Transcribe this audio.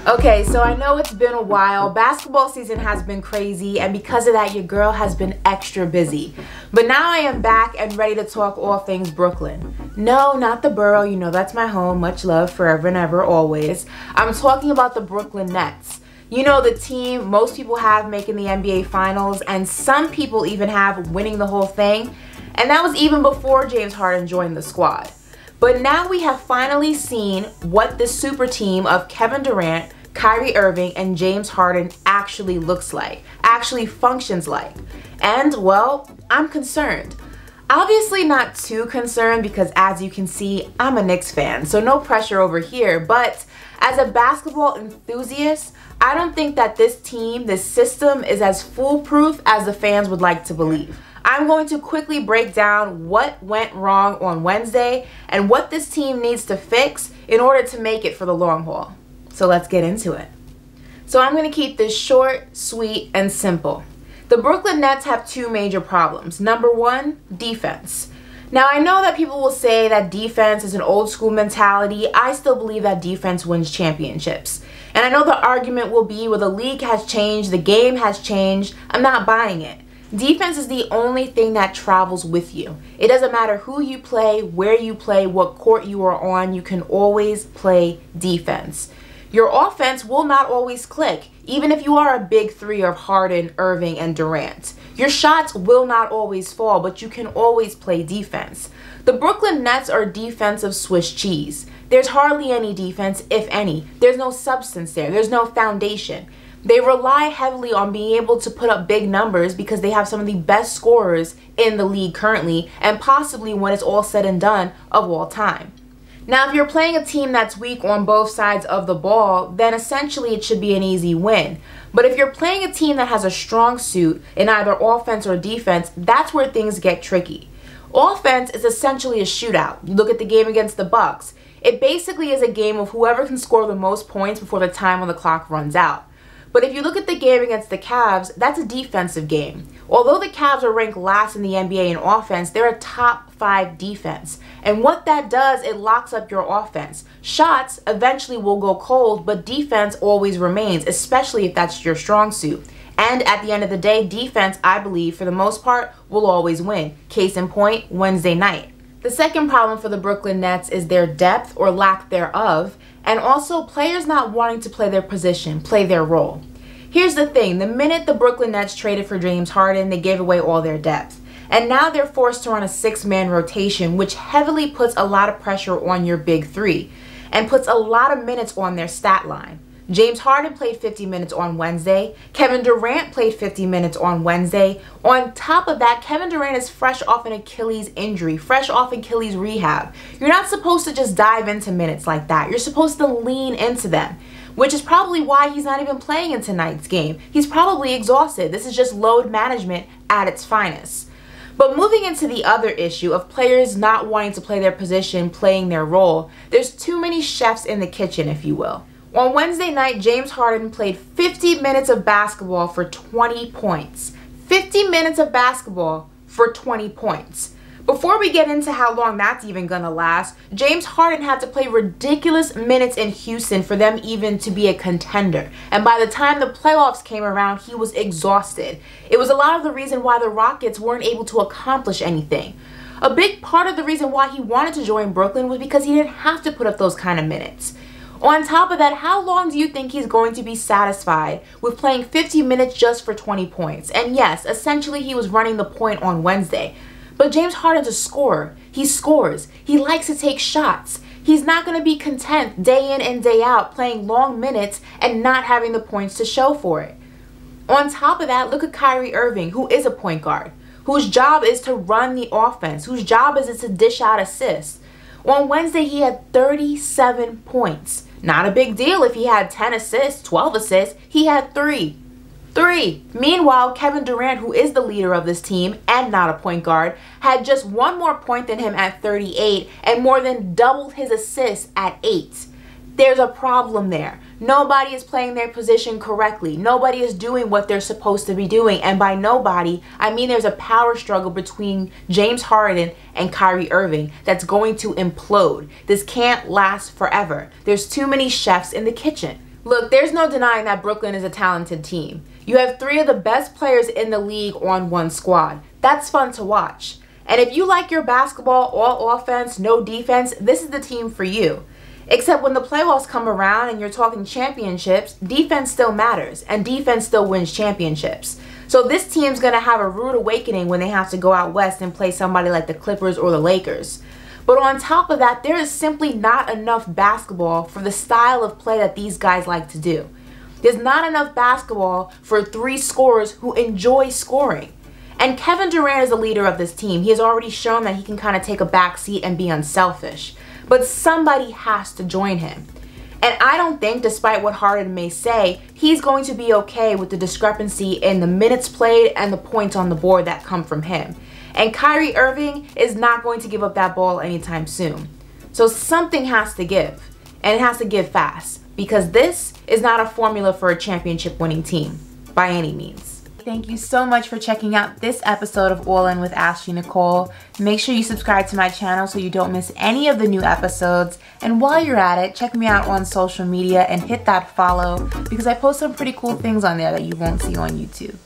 Okay, so I know it's been a while. Basketball season has been crazy, and because of that, your girl has been extra busy. But now I am back and ready to talk all things Brooklyn. No, not the borough, you know that's my home. Much love forever and ever, always. I'm talking about the Brooklyn Nets. You know, the team most people have making the NBA Finals, and some people even have winning the whole thing. And that was even before James Harden joined the squad. But now we have finally seen what this super team of Kevin Durant, Kyrie Irving, and James Harden actually looks like, actually functions like. And, well, I'm concerned. Obviously not too concerned because, as you can see, I'm a Knicks fan, so no pressure over here. But as a basketball enthusiast, I don't think that this team, this system, is as foolproof as the fans would like to believe. I'm going to quickly break down what went wrong on Wednesday and what this team needs to fix in order to make it for the long haul. So let's get into it. So I'm going to keep this short, sweet, and simple. The Brooklyn Nets have two major problems. Number one, defense. Now I know that people will say that defense is an old school mentality. I still believe that defense wins championships. And I know the argument will be, well, the league has changed, the game has changed. I'm not buying it. Defense is the only thing that travels with you. It doesn't matter who you play, where you play, what court you are on, you can always play defense. Your offense will not always click, even if you are a big three of Harden, Irving, and Durant. Your shots will not always fall, but you can always play defense. The Brooklyn Nets are defensive Swiss cheese. There's hardly any defense, if any. There's no substance there. There's no foundation. They rely heavily on being able to put up big numbers because they have some of the best scorers in the league currently, and possibly, when it's all said and done, of all time. Now, if you're playing a team that's weak on both sides of the ball, then essentially it should be an easy win. But if you're playing a team that has a strong suit in either offense or defense, that's where things get tricky. Offense is essentially a shootout. You look at the game against the Bucks. It basically is a game of whoever can score the most points before the time on the clock runs out. But if you look at the game against the Cavs, that's a defensive game. Although the Cavs are ranked last in the NBA in offense, they're a top 5 defense. And what that does, it locks up your offense. Shots eventually will go cold, but defense always remains, especially if that's your strong suit. And at the end of the day, defense, I believe, for the most part, will always win. Case in point, Wednesday night. The second problem for the Brooklyn Nets is their depth or lack thereof, and also players not wanting to play their position, play their role. Here's the thing, the minute the Brooklyn Nets traded for James Harden, they gave away all their depth. And now they're forced to run a 6-man rotation, which heavily puts a lot of pressure on your big three and puts a lot of minutes on their stat line. James Harden played 50 minutes on Wednesday. Kevin Durant played 50 minutes on Wednesday. On top of that, Kevin Durant is fresh off an Achilles injury, fresh off Achilles rehab. You're not supposed to just dive into minutes like that. You're supposed to lean into them, which is probably why he's not even playing in tonight's game. He's probably exhausted. This is just load management at its finest. But moving into the other issue of players not wanting to play their position, playing their role, there's too many chefs in the kitchen, if you will. On Wednesday night, James Harden played 50 minutes of basketball for 20 points. 50 minutes of basketball for 20 points. Before we get into how long that's even gonna last, James Harden had to play ridiculous minutes in Houston for them even to be a contender. And by the time the playoffs came around, he was exhausted. It was a lot of the reason why the Rockets weren't able to accomplish anything. A big part of the reason why he wanted to join Brooklyn was because he didn't have to put up those kind of minutes. On top of that, how long do you think he's going to be satisfied with playing 50 minutes just for 20 points? And yes, essentially he was running the point on Wednesday. But James Harden's a scorer. He scores. He likes to take shots. He's not going to be content day in and day out playing long minutes and not having the points to show for it. On top of that, look at Kyrie Irving, who is a point guard, whose job is to run the offense, whose job is to dish out assists. On Wednesday, he had 37 points. Not a big deal if he had 10 assists, 12 assists. He had 3. Meanwhile, Kevin Durant, who is the leader of this team and not a point guard, had just 1 more point than him at 38 and more than doubled his assists at 8. There's a problem there. Nobody is playing their position correctly. Nobody is doing what they're supposed to be doing. And by nobody, I mean there's a power struggle between James Harden and Kyrie Irving that's going to implode. This can't last forever. There's too many chefs in the kitchen. Look, there's no denying that Brooklyn is a talented team. You have 3 of the best players in the league on one squad. That's fun to watch. And if you like your basketball, all offense, no defense, this is the team for you. Except when the playoffs come around and you're talking championships, defense still matters, and defense still wins championships. So this team's going to have a rude awakening when they have to go out west and play somebody like the Clippers or the Lakers. But on top of that, there is simply not enough basketball for the style of play that these guys like to do. There's not enough basketball for 3 scorers who enjoy scoring. And Kevin Durant is the leader of this team. He has already shown that he can kind of take a back seat and be unselfish. But somebody has to join him. And I don't think, despite what Harden may say, he's going to be okay with the discrepancy in the minutes played and the points on the board that come from him. And Kyrie Irving is not going to give up that ball anytime soon. So something has to give. And it has to give fast. Because this is not a formula for a championship winning team. By any means. Thank you so much for checking out this episode of All In with Ashley Nicole. Make sure you subscribe to my channel so you don't miss any of the new episodes. And while you're at it, check me out on social media and hit that follow because I post some pretty cool things on there that you won't see on YouTube.